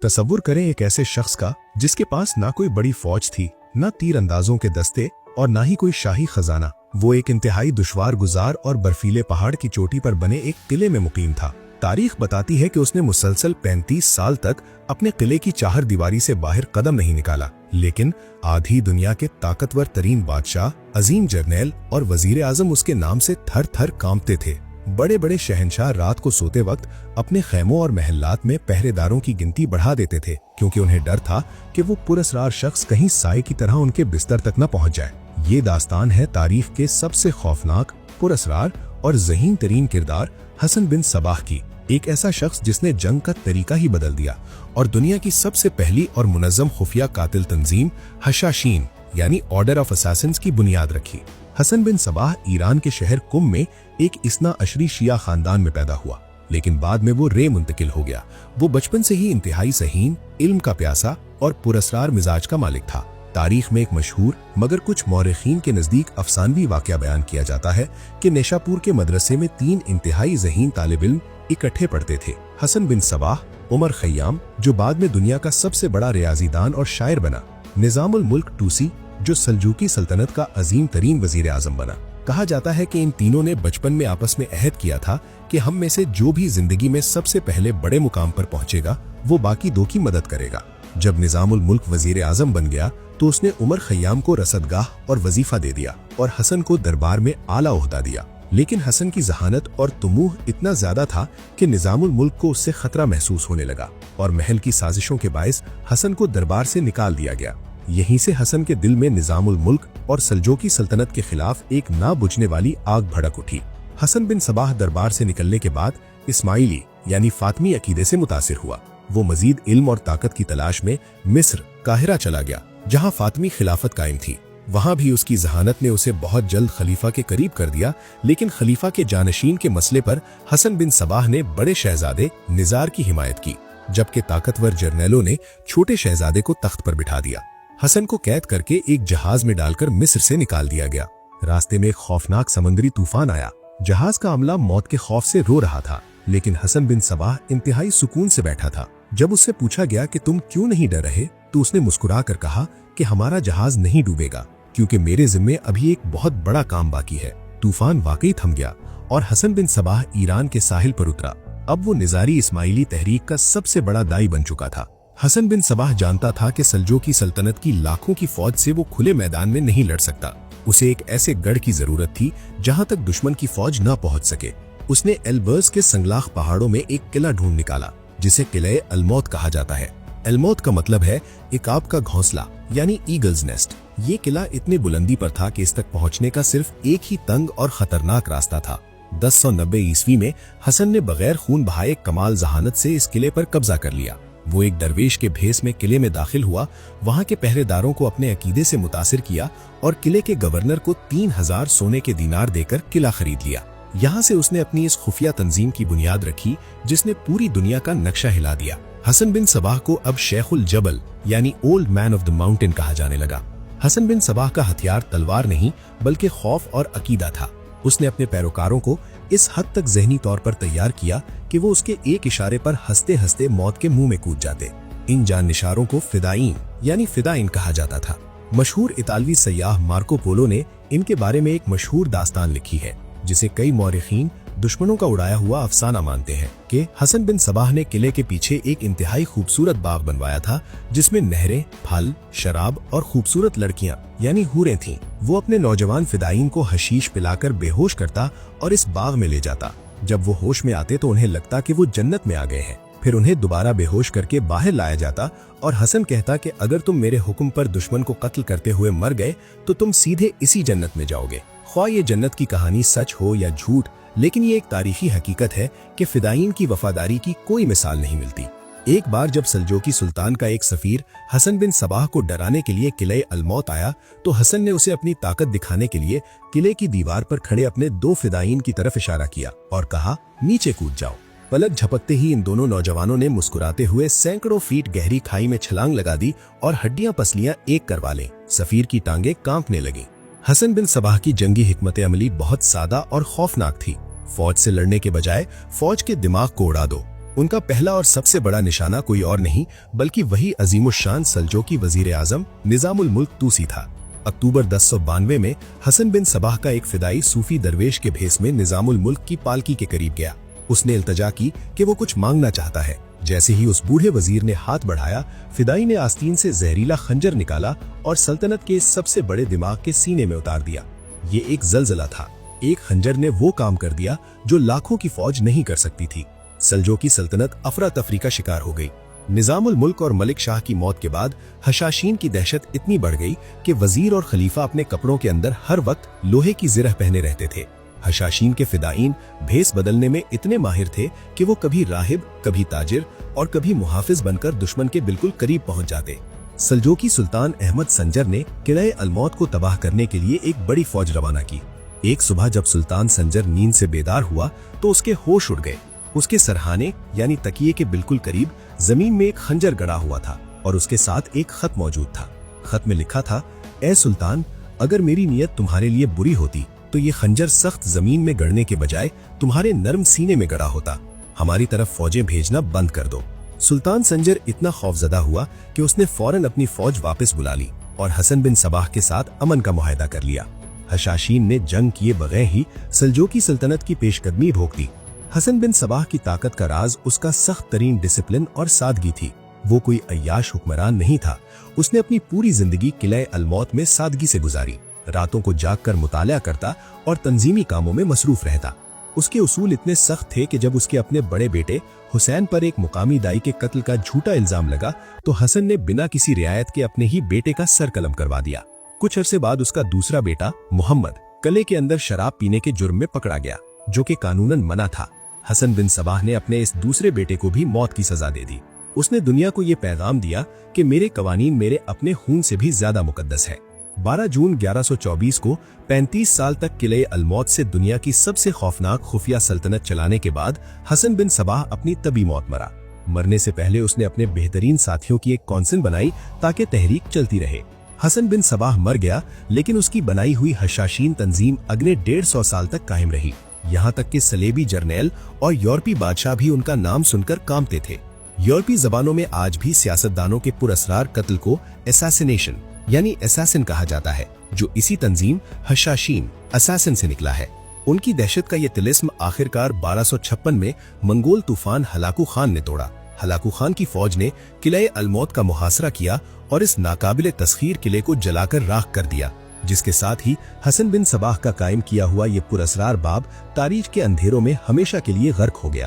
तसव्वुर करें एक ऐसे शख्स का जिसके पास ना कोई बड़ी फौज थी, ना तीर अंदाजों के दस्ते और ना ही कोई शाही खजाना। वो एक इंतहाई दुश्वार गुजार और बर्फीले पहाड़ की चोटी पर बने एक किले में मुकीम था। तारीख बताती है कि उसने मुसलसल 35 साल तक अपने किले की चाहर दीवारी से बाहर कदम नहीं निकाला, लेकिन आधी दुनिया के ताकतवर तरीन बादशाह, अजीम जर्नैल और वजीर आजम उसके नाम से थर थर कांपते थे। बड़े बड़े शहंशाह रात को सोते वक्त अपने खैमों और महल्लात में पहरेदारों की गिनती बढ़ा देते थे, क्योंकि उन्हें डर था कि वो पुरस्रार शख्स कहीं साए की तरह उनके बिस्तर तक न पहुंच जाए। ये दास्तान है तारीख के सबसे खौफनाक, पुरस्रार और ज़हीन तरीन किरदार हसन बिन सबाह की। एक ऐसा शख्स जिसने जंग का तरीका ही बदल दिया और दुनिया की सबसे पहली और मुनज़्ज़म खुफिया कातिल तंजीम हशाशीन यानी ऑर्डर ऑफ असैसिन्स की बुनियाद रखी। हसन बिन सबाह ईरान के शहर कुम में एक इस्ना अशरी शिया खानदान में पैदा हुआ, लेकिन बाद में वो रे मुंतकिल हो गया। वो बचपन से ही इंतहाई सहीन, इल्म का प्यासा और पुरस्रार मिजाज का मालिक था। तारीख में एक मशहूर मगर कुछ मौरखीन के नजदीक अफसानवी वाकया बयान किया जाता है कि नेशापुर के मदरसे में 3 इंतहाई ज़हीन तालिब इल्म इकट्ठे पढ़ते थे। हसन बिन सबाह, उमर खय्याम जो बाद में दुनिया का सबसे बड़ा रियाजीदान और शायर बना, निजामुल मुल्क टूसी जो सल्जूकी सल्तनत का अजीम तरीन वजीर आजम बना। कहा जाता है कि इन तीनों ने बचपन में आपस में अहद किया था कि हम में से जो भी जिंदगी में सबसे पहले बड़े मुकाम पर पहुंचेगा वो बाकी 2 की मदद करेगा। जब निजामुल मुल्क वजीर आजम बन गया तो उसने उमर खय्याम को रसदगाह और वजीफा दे दिया और हसन को दरबार में आला ओहदा दिया। लेकिन हसन की जहानत और तुमूह इतना ज्यादा था कि निजामुल मुल्क को उससे खतरा महसूस होने लगा और महल की साजिशों के बायस हसन को दरबार से निकाल दिया गया। यहीं से हसन के दिल में निजामुल मुल्क और सल्जूकी सल्तनत के खिलाफ एक ना बुझने वाली आग भड़क उठी। हसन बिन सबाह दरबार से निकलने के बाद इस्माइली यानी फातमी अकीदे से मुतासिर हुआ। वो मजीद इल्म और ताकत की तलाश में मिस्र, काहिरा चला गया, जहां फातमी खिलाफत कायम थी। वहां भी उसकी जहानत ने उसे बहुत जल्द खलीफा के करीब कर दिया, लेकिन खलीफा के जानशीन के मसले पर हसन बिन सबाह ने बड़े शहजादे निजार की हिमायत की, जबकि ताकतवर जर्नैलों ने छोटे शहजादे को तख्त पर बिठा दिया। हसन को कैद करके एक जहाज में डालकर मिस्र से निकाल दिया गया। रास्ते में एक खौफनाक समुद्री तूफान आया। जहाज का अमला मौत के खौफ से रो रहा था, लेकिन हसन बिन सबाह इंतहाई सुकून से बैठा था। जब उससे पूछा गया कि तुम क्यों नहीं डर रहे, तो उसने मुस्कुरा कर कहा कि हमारा जहाज नहीं डूबेगा, क्योंकि मेरे जिम्मे अभी एक बहुत बड़ा काम बाकी है। तूफान वाकई थम गया और हसन बिन सबाह ईरान के साहिल पर उतरा। अब वो निजारी इस्माइली तहरीक का सबसे बड़ा दाई बन चुका था। हसन बिन सबाह जानता था कि सल्जूकी सल्तनत की लाखों की फौज से वो खुले मैदान में नहीं लड़ सकता। उसे एक ऐसे गढ़ की जरूरत थी जहां तक दुश्मन की फौज न पहुंच सके। उसने एल्बर्स के संगलाख पहाड़ों में एक किला ढूंढ निकाला, जिसे किले अलमौत कहा जाता है। अलमौत का मतलब है इकाब का घोंसला यानी ईगल्स नेस्ट। ये किला इतने बुलंदी पर था कि इस तक पहुंचने का सिर्फ एक ही तंग और खतरनाक रास्ता था। 1090 ईस्वी में हसन ने बगैर खून बहाए कमाल जहानत से इस किले पर कब्जा कर लिया। वो एक दरवेश के भेस में किले में दाखिल हुआ, वहां के पहरेदारों को अपने अकीदे से मुतासिर किया और किले के गवर्नर को 3000 सोने के दीनार देकर किला खरीद लिया। यहाँ से उसने अपनी इस खुफिया तंजीम की बुनियाद रखी, जिसने पूरी दुनिया का नक्शा हिला दिया। हसन बिन सबाह को अब शेखुल जबल यानी old man of the mountain कहा जाने लगा। हसन बिन सबाह का हथियार तलवार नहीं बल्कि खौफ और अकीदा था। उसने अपने पैरोकारों को इस हद तक ज़हनी तौर पर तैयार किया कि वो उसके एक इशारे पर हंसते हंसते मौत के मुंह में कूद जाते। इन जाननिशारों को फिदाइन यानी फिदाइन कहा जाता था। मशहूर इतालवी सयाह मार्को पोलो ने इनके बारे में एक मशहूर दास्तान लिखी है, जिसे कई मौरखीन दुश्मनों का उड़ाया हुआ अफसाना मानते हैं कि हसन बिन सबाह ने किले के पीछे एक इंतहाई खूबसूरत बाग बनवाया था, जिसमें नहरें, फल, शराब और खूबसूरत लड़कियां यानी हूरें थीं। वो अपने नौजवान फिदाइन को हशीश पिलाकर बेहोश करता और इस बाग में ले जाता। जब वो होश में आते तो उन्हें लगता कि वो जन्नत में आ गए हैं। फिर उन्हें दोबारा बेहोश करके बाहर लाया जाता और हसन कहता कि अगर तुम मेरे हुक्म पर दुश्मन को कत्ल करते हुए मर गए तो तुम सीधे इसी जन्नत में जाओगे। ख्वाह ये जन्नत की कहानी सच हो या झूठ, लेकिन ये एक तारीखी हकीकत है कि फिदाइन की वफादारी की कोई मिसाल नहीं मिलती। एक बार जब सल्जूकी सुल्तान का एक सफीर हसन बिन सबाह को डराने के लिए किले अलमौत आया, तो हसन ने उसे अपनी ताकत दिखाने के लिए किले की दीवार पर खड़े अपने 2 फिदाइन की तरफ इशारा किया और कहा, नीचे कूद जाओ। पलक झपकते ही इन दोनों नौजवानों ने मुस्कुराते हुए सैकड़ों फीट गहरी खाई में छलांग लगा दी और हड्डियां पसलियां एक करवा लें। सफीर की टांगें कांपने लगीं। हसन बिन सबाह की जंगी हिकमत अमली बहुत सादा और खौफनाक थी। फौज से लड़ने के बजाय फौज के दिमाग को उड़ा दो। उनका पहला और सबसे बड़ा निशाना कोई और नहीं बल्कि वही अजीमुशान सल्जोकी वजीर आजम निजामुल मुल्क तूसी था। अक्टूबर 1092 में हसन बिन सबाह का एक फिदाई सूफी दरवेश के भेस में निजामुल मुल्क की पालकी के करीब गया। उसने इल्तजा की कि वो कुछ मांगना चाहता है। जैसे ही उस बूढ़े वजीर ने हाथ बढ़ाया, फिदाई ने आस्तीन से जहरीला खंजर निकाला और सल्तनत के सबसे बड़े दिमाग के सीने में उतार दिया। ये एक जलजला था। एक खंजर ने वो काम कर दिया जो लाखों की फौज नहीं कर सकती थी। सल्जोकी सल्तनत अफरा तफरी का शिकार हो गई। निजामुल मुल्क और मलिक शाह की मौत के बाद हशाशीन की दहशत इतनी बढ़ गई कि वजीर और खलीफा अपने कपड़ों के अंदर हर वक्त लोहे की जिरह पहने रहते थे। हशाशीन के फिदाईन भेस बदलने में इतने माहिर थे कि वो कभी राहिब, कभी ताजिर और कभी मुहाफिज बनकर दुश्मन के बिल्कुल करीब पहुंच जाते। सल्जोकी सुल्तान अहमद संजर ने किले अलमौत को तबाह करने के लिए एक बड़ी फौज रवाना की। एक सुबह जब सुल्तान संजर नींद से बेदार हुआ तो उसके होश उड़ गए। उसके सरहाने यानी तकिए के बिल्कुल करीब जमीन में एक खंजर गड़ा हुआ था और उसके साथ एक खत मौजूद था। खत में लिखा था, ए सुल्तान, अगर मेरी नीयत तुम्हारे लिए बुरी होती तो ये खंजर सख्त जमीन में गड़ने के बजाय तुम्हारे नरम सीने में गड़ा होता। हमारी तरफ फौजें भेजना बंद कर दो। सुल्तान संजर इतना खौफजदा हुआ कि उसने फौरन अपनी फौज वापस बुला ली और हसन बिन सबाह के साथ अमन का मुआहदा कर लिया। हशाशीन ने जंग किए बगैर ही सल्जोकी सल्तनत की पेशकदमी भोग दी। हसन बिन सबाह की ताकत का राज उसका सख्त तरीन डिसिप्लिन और सादगी थी। वो कोई अय्याश हुक्मरान नहीं था। उसने अपनी पूरी जिंदगी किले अलमौत में सादगी से गुजारी। रातों को जागकर मुताला करता और तंजीमी कामों में मसरूफ रहता। उसके उसूल इतने सख्त थे कि जब उसके अपने बड़े बेटे हुसैन पर एक मुकामी दाई के कत्ल का झूठा इल्जाम लगा तो हसन ने बिना किसी रियायत के अपने ही बेटे का सर कलम करवा दिया। कुछ अरसे बाद उसका दूसरा बेटा मोहम्मद किले के अंदर शराब पीने के जुर्म में पकड़ा गया, जो कि कानूनन मना था। हसन बिन सबाह ने अपने इस दूसरे बेटे को भी मौत की सजा दे दी। उसने दुनिया को ये पैगाम दिया कि मेरे कवानीन मेरे अपने खून से भी ज्यादा मुकद्दस है। 12 जून 1124 को 35 साल तक किले अलमौत से दुनिया की सबसे खौफनाक खुफिया सल्तनत चलाने के बाद हसन बिन सबाह अपनी तबी मौत मरा। मरने से पहले उसने अपने बेहतरीन साथियों की एक कौंसिल बनाई ताकि तहरीक चलती रहे। हसन बिन सबाह मर गया, लेकिन उसकी बनाई हुई हशाशीन तंजीम अगले 150 साल तक कायम रही। यहाँ तक कि सलेबी जर्नैल और यूरोपी बादशाह भी उनका नाम सुनकर कांपते थे। यूरोपी जबानों में आज भी सियासतदानों के पुरअसरार कत्ल को असैसिनेशन यानी असैसिन कहा जाता है, जो इसी तंजीम हशाशीन असैसिन से निकला है। उनकी दहशत का ये तिलिस्म आखिरकार 1256 में मंगोल तूफान हलाकू खान ने तोड़ा। हलाकू खान की फौज ने किले अलमौत का मुहासरा किया और इस नाकाबिले तस्खीर किले को जलाकर राख कर दिया, जिसके साथ ही हसन बिन सबाह का कायम किया हुआ ये पुरअसरार बाब तारीख के अंधेरों में हमेशा के लिए गर्क हो गया।